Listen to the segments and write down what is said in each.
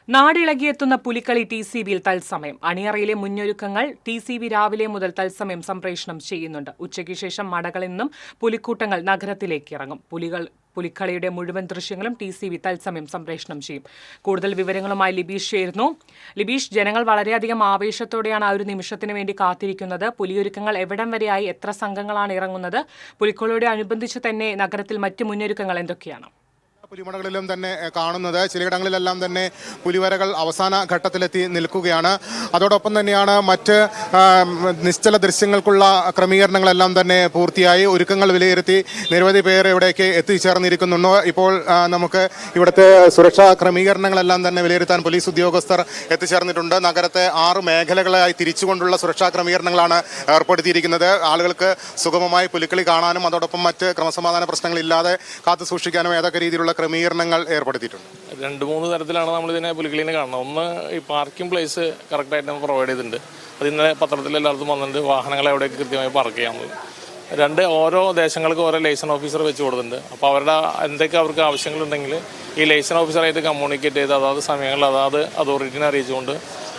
നാടിളകിയെത്തുന്ന പുലിക്കളി ടി.സി.ബിയിൽ തത്സമയം. അണിയറയിലെ മുന്നൊരുക്കങ്ങൾ ടി.സി.ബി രാവിലെ മുതൽ തത്സമയം സംപ്രേഷണം ചെയ്യുന്നുണ്ട്. ഉച്ചയ്ക്ക് ശേഷം മടകളിൽ നിന്നും പുലിക്കൂട്ടങ്ങൾ നഗരത്തിലേക്ക് ഇറങ്ങും. പുലിക്കളിയുടെ മുഴുവൻ ദൃശ്യങ്ങളും ടി.സി.ബി തത്സമയം സംപ്രേഷണം ചെയ്യും. കൂടുതൽ വിവരങ്ങളുമായി ലിബീഷ് ചേരുന്നു. ലിബീഷ്, ജനങ്ങൾ വളരെയധികം ആവേശത്തോടെയാണ് ആ ഒരു നിമിഷത്തിന് വേണ്ടി കാത്തിരിക്കുന്നത്. പുലിയൊരുക്കങ്ങൾ എവിടം വരെയായി, എത്ര സംഘങ്ങളാണ് ഇറങ്ങുന്നത്? പുലിക്കളിയോട് അനുബന്ധിച്ച് തന്നെ നഗരത്തിൽ മറ്റ് മുന്നൊരുക്കങ്ങൾ എന്തൊക്കെയാണ്? പുലിമടകളിലും തന്നെ കാണുന്നത് ചിലയിടങ്ങളിലെല്ലാം തന്നെ പുലിവരകൾ അവസാന ഘട്ടത്തിലെത്തി നിൽക്കുകയാണ്. അതോടൊപ്പം തന്നെയാണ് മറ്റ് നിശ്ചല ദൃശ്യങ്ങൾക്കുള്ള ക്രമീകരണങ്ങളെല്ലാം തന്നെ പൂർത്തിയായി. ഒരുക്കങ്ങൾ വിലയിരുത്തി നിരവധി പേർ ഇവിടേക്ക് എത്തിച്ചേർന്നിരിക്കുന്നുണ്ട്. ഇപ്പോൾ നമുക്ക് ഇവിടുത്തെ സുരക്ഷാ ക്രമീകരണങ്ങളെല്ലാം തന്നെ വിലയിരുത്താൻ പോലീസ് ഉദ്യോഗസ്ഥർ എത്തിച്ചേർന്നിട്ടുണ്ട്. നഗരത്തെ 6 മേഖലകളായി തിരിച്ചുകൊണ്ടുള്ള സുരക്ഷാ ക്രമീകരണങ്ങളാണ് ഏർപ്പെടുത്തിയിരിക്കുന്നത്. ആളുകൾക്ക് സുഗമമായി പുലിക്കളി കാണാനും അതോടൊപ്പം മറ്റ് ക്രമസമാധാന പ്രശ്നങ്ങളില്ലാതെ കാത്തു സൂക്ഷിക്കാനും ഏതൊക്കെ രീതിയിലുള്ള ക്രമീകരണങ്ങൾ ഏർപ്പെടുത്തിയിട്ടുണ്ട്. 2-3 തരത്തിലാണ് നമ്മൾ ഇതിനെ പുലിക്കളീനെ കാണുന്നത്. ഒന്ന്, ഈ പാർക്കിംഗ് പ്ലേസ് കറക്റ്റായിട്ട് നമ്മൾ പ്രൊവൈഡ് ചെയ്തിട്ടുണ്ട്. അത് ഇന്നലെ പത്രത്തിൽ എല്ലായിടത്തും വന്നിട്ടുണ്ട്, വാഹനങ്ങൾ എവിടെയൊക്കെ കൃത്യമായി പാർക്ക് ചെയ്യാമെന്നത്. 2, ഓരോ ദേശങ്ങൾക്ക് ഓരോ ലൈസൻസ് ഓഫീസർ വെച്ച് കൊടുത്തിട്ടുണ്ട്. അപ്പോൾ അവരുടെ എന്തൊക്കെ അവർക്ക് ആവശ്യങ്ങളുണ്ടെങ്കിൽ ഈ ലൈസൻസ് ഓഫീസറായിട്ട് കമ്മ്യൂണിക്കേറ്റ് ചെയ്ത് അതാത് സമയങ്ങളിൽ അതാത് അതോറിറ്റിനെ അറിയിച്ചുകൊണ്ട്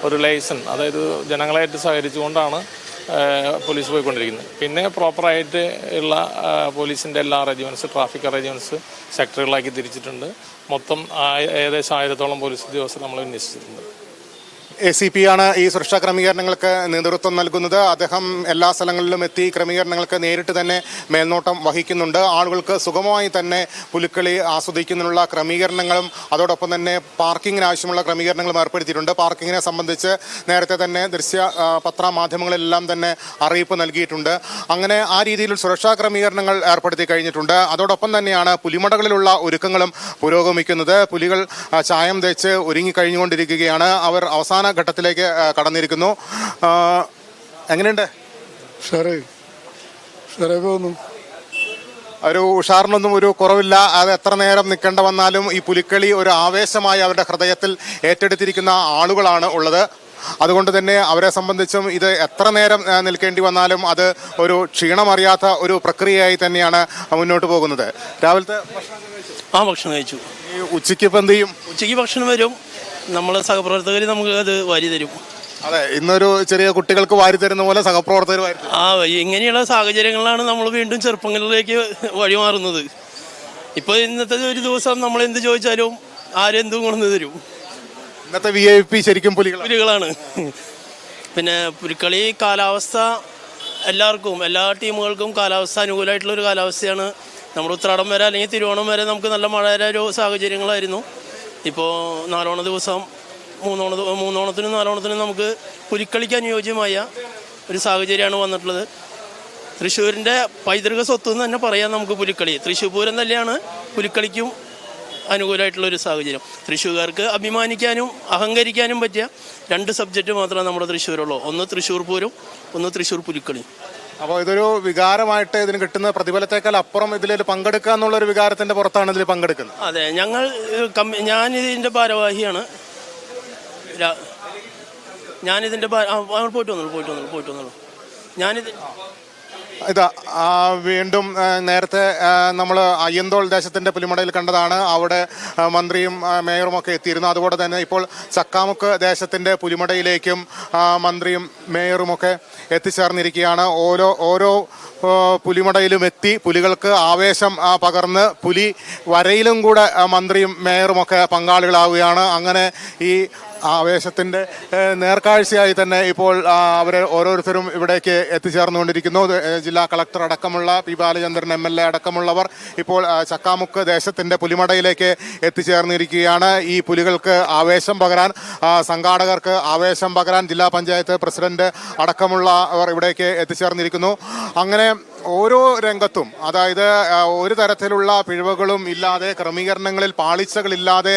ഒരു ലൈസൻസ്, അതായത് ജനങ്ങളായിട്ട് സഹകരിച്ചുകൊണ്ടാണ് പോലീസ് പോയിക്കൊണ്ടിരിക്കുന്നത്. പിന്നെ പ്രോപ്പറായിട്ട് ഉള്ള പോലീസിൻ്റെ എല്ലാ അറേഞ്ച്മെൻറ്റ്സ്, ട്രാഫിക് അറേഞ്ച്മെൻറ്റ്സ് സെക്ടറുകളാക്കി തിരിച്ചിട്ടുണ്ട്. മൊത്തം ഏകദേശം 1000-ഓളം പോലീസ് ഉദ്യോഗസ്ഥർ നമ്മൾ വിന്യസിച്ചിട്ടുണ്ട്. ACP ആണ് ഈ സുരക്ഷാ ക്രമീകരണങ്ങൾക്ക് നേതൃത്വം നൽകുന്നത്. അദ്ദേഹം എല്ലാ സ്ഥലങ്ങളിലും എത്തി ക്രമീകരണങ്ങൾക്ക് നേരിട്ട് തന്നെ മേൽനോട്ടം വഹിക്കുന്നുണ്ട്. ആളുകൾക്ക് സുഗമമായി തന്നെ പുലിക്കളി ആസ്വദിക്കുന്നതിനുള്ള ക്രമീകരണങ്ങളും അതോടൊപ്പം തന്നെ പാർക്കിങ്ങിന് ആവശ്യമുള്ള ക്രമീകരണങ്ങളും ഏർപ്പെടുത്തിയിട്ടുണ്ട്. പാർക്കിങ്ങിനെ സംബന്ധിച്ച് നേരത്തെ തന്നെ പത്രമാധ്യമങ്ങളിലെല്ലാം തന്നെ അറിയിപ്പ് നൽകിയിട്ടുണ്ട്. അങ്ങനെ ആ രീതിയിൽ സുരക്ഷാ ക്രമീകരണങ്ങൾ ഏർപ്പെടുത്തി കഴിഞ്ഞിട്ടുണ്ട്. അതോടൊപ്പം തന്നെയാണ് പുലിമടകളിലുള്ള ഒരുക്കങ്ങളും പുരോഗമിക്കുന്നത്. പുലികൾ ചായം തേച്ച് ഒരുങ്ങിക്കഴിഞ്ഞുകൊണ്ടിരിക്കുകയാണ്. അവർ അവസാന ഘട്ടത്തിലേക്ക് കടന്നിരിക്കുന്നു. എങ്ങനെയുണ്ട്? ഒരു ഉഷാറിനൊന്നും ഒരു കുറവില്ല. അത് എത്ര നേരം നിൽക്കേണ്ട വന്നാലും ഈ പുലിക്കളി ഒരു ആവേശമായി അവരുടെ ഹൃദയത്തിൽ ഏറ്റെടുത്തിരിക്കുന്ന ആളുകളാണ് ഉള്ളത്. അതുകൊണ്ട് തന്നെ അവരെ സംബന്ധിച്ചും ഇത് എത്ര നേരം നിൽക്കേണ്ടി വന്നാലും അത് ഒരു ക്ഷീണമറിയാത്ത ഒരു പ്രക്രിയയായി തന്നെയാണ് മുന്നോട്ട് പോകുന്നത്. രാവിലത്തെ ഭക്ഷണം കഴിച്ചു. ഈ ഉച്ചയ്ക്ക് ഇപ്പം എന്ത് ചെയ്യും? ഉച്ചയ്ക്ക് ഭക്ഷണം വരും, നമ്മളെ സഹപ്രവർത്തകർ നമുക്ക് അത് വാരി തരും. അതെ, ഇന്നൊരു ചെറിയ കുട്ടികൾക്ക് വാരി തരുന്ന പോലെ സഹപ്രവർത്തകർ വാരി തരും. ഇങ്ങനെയുള്ള സാഹചര്യങ്ങളിലാണ് നമ്മൾ വീണ്ടും ചെറുപ്പങ്ങളിലേക്ക് വഴിമാറുന്നത്. ഇപ്പോൾ ഇന്നത്തെ ഒരു ദിവസം നമ്മൾ എന്ത് ചോദിച്ചാലും ആരെന്തും കൊണ്ടു തരും. ഇന്നത്തെ VIP ശരിക്കും പുലികളാണ്. പിന്നെ പുലിക്കളി കാലാവസ്ഥ എല്ലാവർക്കും, എല്ലാ ടീമുകൾക്കും കാലാവസ്ഥ അനുകൂലമായിട്ടുള്ളൊരു കാലാവസ്ഥയാണ്. നമ്മുടെ ഉത്രാടം വരെ അല്ലെങ്കിൽ തിരുവോണം വരെ നമുക്ക് നല്ല മഴയുടെ ഒരു സാഹചര്യങ്ങളായിരുന്നു. ഇപ്പോൾ 4 ദിവസം, 3 4 നമുക്ക് പുലിക്കളിക്ക് അനുയോജ്യമായ ഒരു സാഹചര്യമാണ് വന്നിട്ടുള്ളത്. തൃശ്ശൂരിൻ്റെ പൈതൃക സ്വത്ത് എന്ന് തന്നെ പറയാം നമുക്ക് പുലിക്കളി. തൃശ്ശൂർ പൂരം തന്നെയാണ് പുലിക്കളിക്കും അനുകൂലമായിട്ടുള്ളൊരു സാഹചര്യം. തൃശ്ശൂർക്കാർക്ക് അഭിമാനിക്കാനും അഹങ്കരിക്കാനും പറ്റിയ 2 സബ്ജക്റ്റ് മാത്രമേ നമ്മുടെ തൃശ്ശൂരുള്ളൂ. ഒന്ന് തൃശ്ശൂർ പൂരം, ഒന്ന് തൃശ്ശൂർ പുലിക്കളി. അപ്പോൾ ഇതൊരു വികാരമായിട്ട് ഇതിന് കിട്ടുന്ന പ്രതിഫലത്തേക്കാൾ അപ്പുറം ഇതിൽ പങ്കെടുക്കുക എന്നുള്ളൊരു വികാരത്തിൻ്റെ പുറത്താണ് ഇതിൽ പങ്കെടുക്കുന്നത്. അതെ, ഞാനിതിൻ്റെ ഭാരവാഹിയാണ്. ഞാനിതിൻ്റെ പോയിട്ട് വന്നോളൂ. ഇതാ വീണ്ടും നേരത്തെ നമ്മൾ അയ്യന്തോൾ ദേശത്തിൻ്റെ പുലിമടയിൽ കണ്ടതാണ്. അവിടെ മന്ത്രിയും മേയറും ഒക്കെ എത്തിയിരുന്നു. അതുപോലെ തന്നെ ഇപ്പോൾ ചക്കാമുക്ക് ദേശത്തിൻ്റെ പുലിമടയിലേക്കും മന്ത്രിയും മേയറുമൊക്കെ എത്തിച്ചേർന്നിരിക്കുകയാണ്. ഓരോ പുലിമടയിലും എത്തി പുലികൾക്ക് ആവേശം പകർന്ന് പുലി വരയിലും കൂടെ മന്ത്രിയും മേയറുമൊക്കെ പങ്കാളികളാവുകയാണ്. അങ്ങനെ ഈ ആവേശത്തിൻ്റെ നേർക്കാഴ്ചയായി തന്നെ ഇപ്പോൾ അവരെ ഓരോരുത്തരും ഇവിടേക്ക് എത്തിച്ചേർന്നുകൊണ്ടിരിക്കുന്നു. ജില്ലാ കളക്ടർ അടക്കമുള്ള P. ബാലചന്ദ്രൻ MLA അടക്കമുള്ളവർ ഇപ്പോൾ ചക്കാമുക്ക് ദേശത്തിൻ്റെ പുലിമടയിലേക്ക് എത്തിച്ചേർന്നിരിക്കുകയാണ്. ഈ പുലികൾക്ക് ആവേശം പകരാൻ, സംഘാടകർക്ക് ആവേശം പകരാൻ ജില്ലാ പഞ്ചായത്ത് പ്രസിഡന്റ് അടക്കമുള്ളവർ ഇവിടേക്ക് എത്തിച്ചേർന്നിരിക്കുന്നു. അങ്ങനെ ഓരോ രംഗത്തും, അതായത് ഒരു തരത്തിലുള്ള പിഴവുകളും ഇല്ലാതെ, ക്രമീകരണങ്ങളിൽ പാളിച്ചകളില്ലാതെ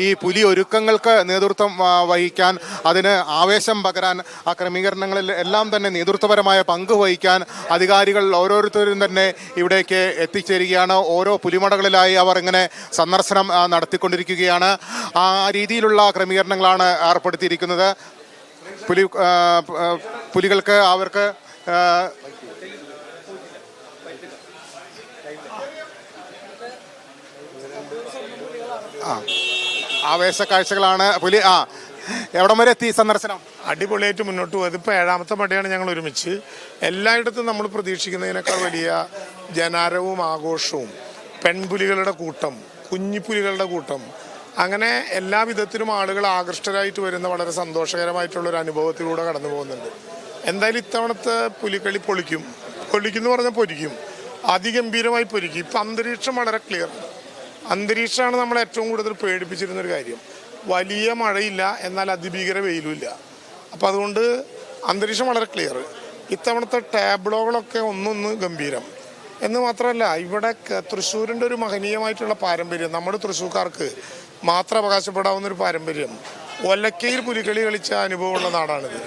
ഈ പുലി ഒരുക്കങ്ങൾക്ക് നേതൃത്വം വഹിക്കാൻ, അതിന് ആവേശം പകരാൻ, ആ ക്രമീകരണങ്ങളിൽ എല്ലാം തന്നെ നേതൃത്വപരമായ പങ്ക് വഹിക്കാൻ അധികാരികൾ ഓരോരുത്തരും തന്നെ ഇവിടേക്ക് എത്തിച്ചേരുകയാണ്. ഓരോ പുലിമടകളിലായി അവർ ഇങ്ങനെ സന്ദർശനം നടത്തിക്കൊണ്ടിരിക്കുകയാണ്. ആ രീതിയിലുള്ള ക്രമീകരണങ്ങളാണ് ഏർപ്പെടുത്തിയിരിക്കുന്നത്. പുലികൾക്ക് അവർക്ക് ആവേശ കാഴ്ചകളാണ്. പുലി എവിടം വരെ എത്തി സന്ദർശനം? അടിപൊളിയായിട്ട് മുന്നോട്ട് പോയത്. ഇപ്പോൾ 7ാമത്തെ പടിയാണ് ഞങ്ങൾ ഒരുമിച്ച്. എല്ലായിടത്തും നമ്മൾ പ്രതീക്ഷിക്കുന്നതിനേക്കാൾ വലിയ ജനാരവും ആഘോഷവും, പെൺപുലികളുടെ കൂട്ടം, കുഞ്ഞിപ്പുലികളുടെ കൂട്ടം, അങ്ങനെ എല്ലാ വിധത്തിലും ആളുകൾ ആകൃഷ്ടരായിട്ട് വരുന്ന വളരെ സന്തോഷകരമായിട്ടുള്ളൊരു അനുഭവത്തിലൂടെ കടന്നു പോകുന്നുണ്ട്. എന്തായാലും ഇത്തവണത്തെ പുലിക്കളി പൊളിക്കും എന്ന് പറഞ്ഞാൽ പൊരിക്കും, അതിഗംഭീരമായി പൊരിക്കും. ഇപ്പം അന്തരീക്ഷം വളരെ ക്ലിയർ. അന്തരീക്ഷമാണ് നമ്മളെ ഏറ്റവും കൂടുതൽ പേടിപ്പിച്ചിരുന്നൊരു കാര്യം. വലിയ മഴയില്ല, എന്നാൽ അതിഭീകര വെയിലുമില്ല. അപ്പം അതുകൊണ്ട് അന്തരീക്ഷം വളരെ ക്ലിയർ. ഇത്തവണത്തെ ടാബ്ലോകളൊക്കെ ഒന്നൊന്ന് ഗംഭീരം എന്ന് മാത്രമല്ല, ഇവിടെ തൃശ്ശൂരിൻ്റെ ഒരു മഹനീയമായിട്ടുള്ള പാരമ്പര്യം, നമ്മുടെ തൃശ്ശൂർക്കാർക്ക് മാത്രം അവകാശപ്പെടാവുന്ന ഒരു പാരമ്പര്യം, ഒലക്കയിൽ പുലികളി കളിച്ച അനുഭവമുള്ള നാടാണിത്.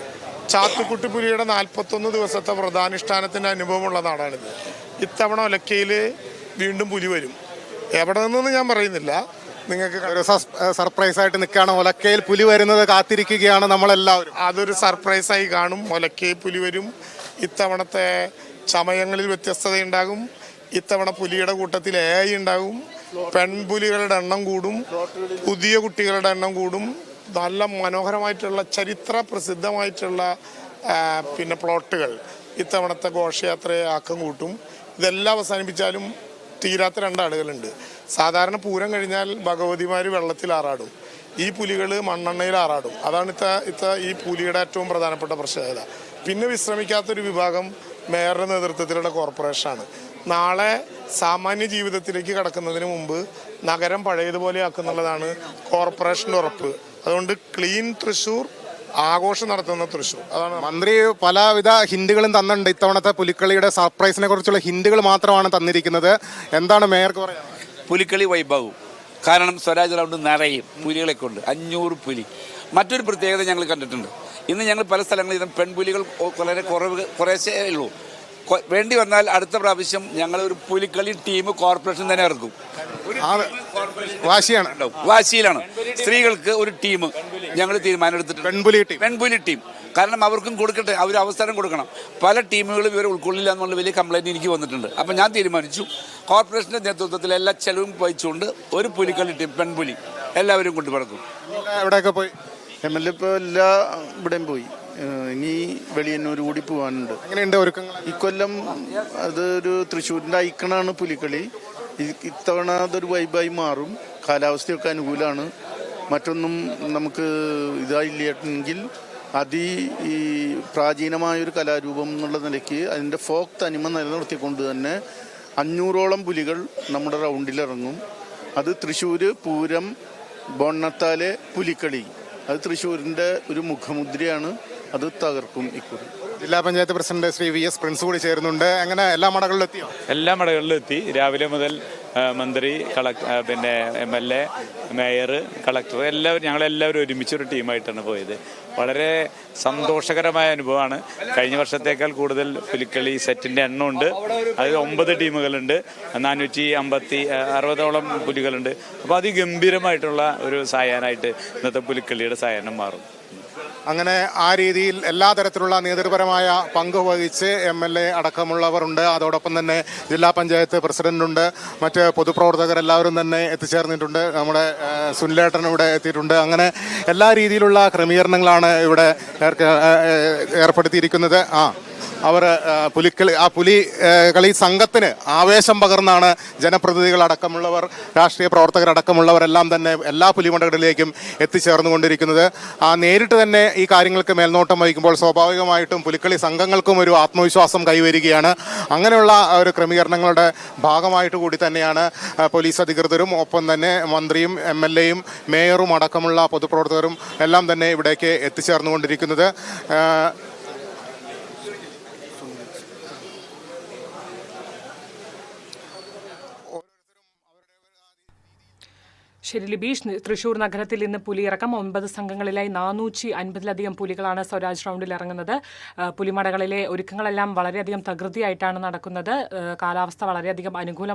ചാത്തുക്കുട്ടി പുലിയുടെ 41 ദിവസത്തെ വ്രതാനുഷ്ഠാനത്തിൻ്റെ അനുഭവമുള്ള നാടാണിത്. ഇത്തവണ ഒലക്കയിൽ വീണ്ടും പുലി വരും. എവിടെ നിന്നൊന്നും ഞാൻ പറയുന്നില്ല, നിങ്ങൾക്ക് ഒരു സർപ്രൈസ് ആയിട്ട് നിൽക്കുകയാണ്. ഒലക്കയിൽ പുലി വരുന്നത് കാത്തിരിക്കുകയാണ് നമ്മളെല്ലാവരും. അതൊരു സർപ്രൈസായി കാണും. ഒലക്കയിൽ പുലി വരും. ഇത്തവണത്തെ ചമയങ്ങളിൽ വ്യത്യസ്തതയുണ്ടാകും. ഇത്തവണ പുലിയുടെ കൂട്ടത്തിൽ AI ഉണ്ടാകും. പെൺപുലികളുടെ എണ്ണം കൂടും, പുതിയ കുട്ടികളുടെ എണ്ണം കൂടും. നല്ല മനോഹരമായിട്ടുള്ള ചരിത്ര പ്രസിദ്ധമായിട്ടുള്ള പ്ലോട്ടുകൾ ഇത്തവണത്തെ ഘോഷയാത്രയെ ആക്കം കൂട്ടും. ഇതെല്ലാം അവസാനിപ്പിച്ചാലും തീരാത്ത 2 ആളുകളുണ്ട്. സാധാരണ പൂരം കഴിഞ്ഞാൽ ഭഗവതിമാർ വെള്ളത്തിൽ ആറാടും, ഈ പുലികൾ മണ്ണെണ്ണയിൽ ആറാടും. അതാണ് ഈ പുലിയുടെ ഏറ്റവും പ്രധാനപ്പെട്ട പ്രത്യേകത. പിന്നെ വിശ്രമിക്കാത്തൊരു വിഭാഗം മേയറുടെ നേതൃത്വത്തിലുള്ള കോർപ്പറേഷനാണ്. നാളെ സാമാന്യ ജീവിതത്തിലേക്ക് കടക്കുന്നതിന് മുമ്പ് നഗരം പഴയതുപോലെ ആക്കുന്നുള്ളതാണ് കോർപ്പറേഷൻ്റെ ഉറപ്പ്. അതുകൊണ്ട് ക്ലീൻ തൃശ്ശൂർ, ആഘോഷം നടത്തുന്ന തൃശ്ശൂർ. അതാണ്. മന്ത്രി പലവിധ ഹിന്റുകളും തന്നിട്ടുണ്ട്. ഇത്തവണത്തെ പുലിക്കളിയുടെ സർപ്രൈസിനെ കുറിച്ചുള്ള ഹിന്റുകൾ മാത്രമാണ് തന്നിരിക്കുന്നത്. എന്താണ് മേയർക്ക് പറയാം? പുലിക്കളി വൈബാകും. കാരണം സ്വരാജ് റൗണ്ട് നിറയും പുലികളെ കൊണ്ട്. 500 പുലി. മറ്റൊരു പ്രത്യേകത ഞങ്ങൾ കണ്ടിട്ടുണ്ട്. ഇന്ന് ഞങ്ങൾ പല സ്ഥലങ്ങളിലും പെൺപുലികൾ വളരെ കുറേശ്ശേ ഉള്ളൂ. വേണ്ടി വന്നാൽ അടുത്ത പ്രാവശ്യം ഞങ്ങൾ ഒരു പുലിക്കളി ടീം കോർപ്പറേഷൻ തന്നെ ഇറക്കും. വാശിയിലാണ്. സ്ത്രീകൾക്ക് ഒരു ടീം ഞങ്ങൾ തീരുമാനമെടുത്തിട്ടുണ്ട്, പെൺപുലി ടീം. കാരണം അവർക്കും കൊടുക്കട്ടെ, അവർ അവസരം കൊടുക്കണം. പല ടീമുകളും ഇവരെ ഉൾക്കൊള്ളില്ല എന്നുള്ള വലിയ കംപ്ലൈൻറ്റ് എനിക്ക് വന്നിട്ടുണ്ട്. അപ്പം ഞാൻ തീരുമാനിച്ചു, കോർപ്പറേഷൻ്റെ നേതൃത്വത്തിൽ എല്ലാ ചെലവും വഹിച്ചുകൊണ്ട് ഒരു പുലിക്കളി ടീം, പെൺപുലി എല്ലാവരും കൊണ്ട് പറക്കും. എവിടെയൊക്കെ പോയി? MLA ഇപ്പോൾ എല്ലാ ഇവിടെയും പോയി. ഇനി വെളിയന്നൂർ കൂടി പോകാനുണ്ട്. എങ്ങനെയുണ്ട് ഒരുക്കങ്ങൾ ഇക്കൊല്ലം? അതൊരു തൃശ്ശൂരിൻ്റെ ഐക്കണാണ് പുലിക്കളി. ഇത്തവണ അതൊരു വൈബായി മാറും. കാലാവസ്ഥയൊക്കെ അനുകൂലമാണ്. മറ്റൊന്നും നമുക്ക് ഇതായില്ലെങ്കിൽ ഈ പ്രാചീനമായൊരു കലാരൂപം എന്നുള്ള നിലയ്ക്ക് അതിൻ്റെ ഫോക്ക് തനിമ നിലനിർത്തിക്കൊണ്ട് തന്നെ 500ഓളം പുലികൾ നമ്മുടെ റൗണ്ടിലിറങ്ങും. അത് തൃശ്ശൂർ പൂരം ബോണ്ണത്താലെ പുലിക്കളി, അത് തൃശ്ശൂരിൻ്റെ ഒരു മുഖമുദ്രയാണ്. അത് തകർക്കും ഇക്കുറി. ജില്ലാ panchayat president Shri VS Prince കൂടി ചേരുന്നുണ്ട്. അങ്ങനെ എല്ലാ മടകളിലും എത്തിയോ? എല്ലാ മടകളിലും എത്തി. രാവിലെ മുതൽ മന്ത്രി, പിന്നെ MLA, മേയർ, കളക്ടർ എല്ലാവരും ഞങ്ങളെല്ലാവരും ഒരുമിച്ചൊരു ടീമായിട്ടാണ് പോയത്. വളരെ സന്തോഷകരമായ അനുഭവമാണ്. കഴിഞ്ഞ വർഷത്തേക്കാൾ കൂടുതൽ പുലിക്കളി സെറ്റിൻ്റെ എണ്ണമുണ്ട്. അതിൽ 9 ടീമുകളുണ്ട്, 460ഓളം പുലികളുണ്ട്. അപ്പോൾ അതിഗംഭീരമായിട്ടുള്ള ഒരു സായാഹ്നമായിട്ട് ഇന്നത്തെ പുലിക്കളിയുടെ സായാഹ്നം മാറും. അങ്ങനെ ആ രീതിയിൽ എല്ലാ തരത്തിലുള്ള നേതൃപരമായ പങ്ക് വഹിച്ച് MLA അടക്കമുള്ളവരുണ്ട്. അതോടൊപ്പം തന്നെ ജില്ലാ പഞ്ചായത്ത് പ്രസിഡന്റുണ്ട്, മറ്റ് പൊതുപ്രവർത്തകരെല്ലാവരും തന്നെ എത്തിച്ചേർന്നിട്ടുണ്ട്. നമ്മുടെ സുനിലേട്ടൻ ഇവിടെ എത്തിയിട്ടുണ്ട്. അങ്ങനെ എല്ലാ രീതിയിലുള്ള ക്രമീകരണങ്ങളാണ് ഇവിടെ ഏർപ്പെടുത്തിയിരിക്കുന്നത്. അവർ പുലി കളി സംഘത്തിന് ആവേശം പകർന്നാണ് ജനപ്രതിനിധികളടക്കമുള്ളവർ, രാഷ്ട്രീയ പ്രവർത്തകരടക്കമുള്ളവരെല്ലാം തന്നെ എല്ലാ പുലിമടകളിലേക്കും എത്തിച്ചേർന്നുകൊണ്ടിരിക്കുന്നത്. നേരിട്ട് തന്നെ ഈ കാര്യങ്ങൾക്ക് മേൽനോട്ടം വഹിക്കുമ്പോൾ സ്വാഭാവികമായിട്ടും പുലിക്കളി സംഘങ്ങൾക്കും ഒരു ആത്മവിശ്വാസം കൈവരികയാണ്. അങ്ങനെയുള്ള ഒരു ക്രമീകരണങ്ങളുടെ ഭാഗമായിട്ട് കൂടി തന്നെയാണ് പോലീസ് അധികൃതരും ഒപ്പം തന്നെ മന്ത്രിയും MLAയും മേയറും അടക്കമുള്ള പൊതുപ്രവർത്തകരും എല്ലാം തന്നെ ഇവിടേക്ക് എത്തിച്ചേർന്നുകൊണ്ടിരിക്കുന്നത്. ശരി ലിബീഷ്, തൃശൂർ നഗരത്തിൽ ഇന്ന് പുലിയിറക്കം. 9 സംഘങ്ങളിലായി 450-ലധികം പുലികളാണ് സ്വരാജ് റൗണ്ടിൽ ഇറങ്ങുന്നത്. പുലിമടകളിലെ ഒരുക്കങ്ങളെല്ലാം വളരെയധികം തകൃതിയായിട്ടാണ് നടക്കുന്നത്. കാലാവസ്ഥ വളരെയധികം അനുകൂലം